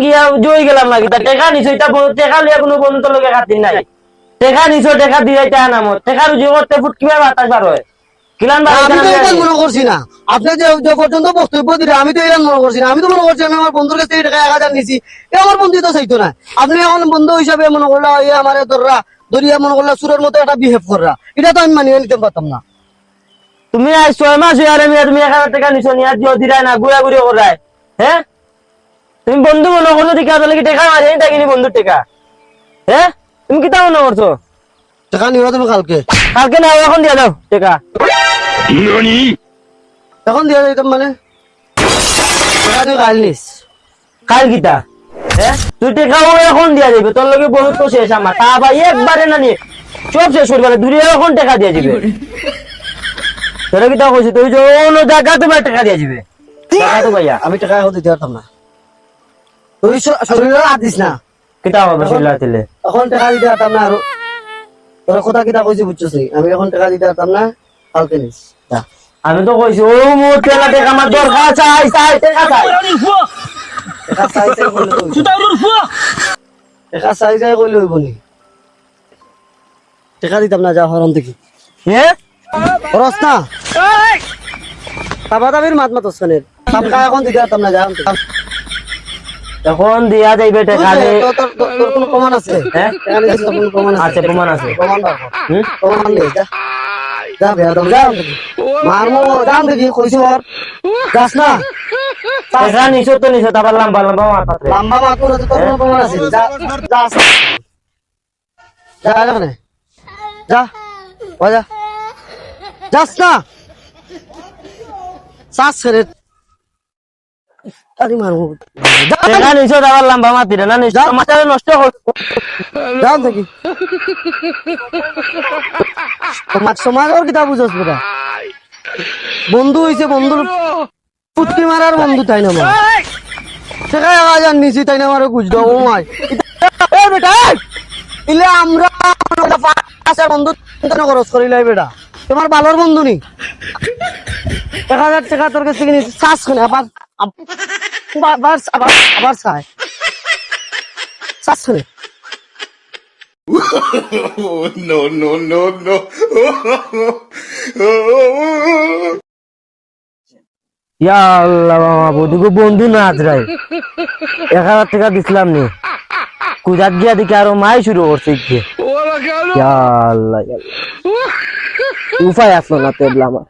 গিয়া জয় গেলাম নাকি তা টাকা নিছো এটা টাকা লিয়া কোনো বন্ধু লগে খাতির নাই টাকা নিছো টাকা দিয়ে টা নামত টাকা রুজি করতে ফুট কিভাবে বাতাস বার হয় কিলান ভাই আমি তো এটা মনে করছি না আপনি যে পর্যন্ত বক্তব্য দিলে আমি তো এটা মনে করছি না আমি তো মনে করছি আমি আমার বন্ধুর কাছ থেকে টাকা 1000 নিছি আমার বন্ধু তো চাইতো না আপনি এখন বন্ধু হিসাবে মনে করলে এই আমার দরিয়া মনে করলে সুরের মতো একটা বিহেভ কররা এটা তো আমি মানিয়ে নিতে পারতাম না তুমি আজ 6 মাস হয়ে মিয়া তুমি 1000 টাকা নিছো নিয়া দিও দিরাই না গুয়া গুড়ি করায় হ্যাঁ তুমি বন্ধু মনে করছো ঠিক আছে কি টাকা মারি এটা কিনি বন্ধুর টাকা হ্যাঁ তুমি কি তা মনে করছো টাকা নিও তুমি কালকে কালকে না এখন দিয়ে দাও টাকা এখন দিয়ে দিতাম মানে টাকা তুই কাল নিস কাল গীতা হ্যাঁ তুই টাকাও এখন দিয়া দিবে তোর লগে বহুত তো শেষ আমার তা ভাই একবারে না নিয়ে সব শেষ করবে দূরে এখন টাকা দিয়ে দিবে তোরা কি তা কইছিস তুই যে অন্য জায়গা তোমার টাকা দিয়ে দিবে টাকা তো ভাইয়া আমি টাকা এখন দিতে পারতাম না তুই শরীরে হাত দিস না কিতা হবে শুনলা দিলে এখন টাকা দিতে পারতাম না আর তোর কথা কিতা কইছি বুঝছিস আমি এখন টাকা দিতে পারতাম না কালকে নিস যা আমি তো কইছি ও মুতে না টাকা আমার দরকার চাই চাই টাকা চাই টাকা চাই চাই কইলে তো টাকা চাই চাই কইলে হইব নি টাকা দিতাম না যা হরম দেখি হ্যাঁ খরচ না তাবা তাবির মাত মাত হসনের টাকা এখন দিতে পারতাম না যা এখন দিয়া যাইবে টাকা তোর কোনো প্রমাণ আছে হ্যাঁ টাকা নিতে কোনো প্রমাণ আছে আছে প্রমাণ আছে প্রমাণ দাও হুম প্রমাণ দে যা যা বেয়া দাও যা মারমো দাম দেখি কইছো আর যাস না টাকা নিছো তো নিছো তারপর লম্বা লম্বা মাথা লম্বা মাত করে তো তোর কোনো প্রমাণ আছে যা যা যা এখানে যা যা যাস না শ্বাস ছেড়ে আরে মারমো টাকা নিছো তারপর লম্বা মাতি না নিছো মাথা নষ্ট হল যাও দেখি তোমার সমাজ আর কিতা বুঝছ বেটা বন্ধু হইছে বন্ধুর পুটকি মারার বন্ধু তাই না সেখানে আওয়াজ আর নিছি তাই না আমারও বুঝ দাও ও মাই এ বেটা ইলে আমরা পাঁচটা বন্ধু কেন খরচ করিলাই বেটা তোমার ভালোর বন্ধু নি 1000 টাকা তোর কাছে কিনে শ্বাস শুনে আবার আবার আবার আবার চাই শ্বাস শুনে no, no, no, no. ইয়া আল্লাহ বাবা বন্ধু বন্ধু না আজরাই 1000 টাকা দিছিলাম নি কুজাত গিয়া দেখি আরো মাই শুরু করছে গিয়ে ইয়া আল্লাহ উপায় আসলো না তেবলা আমার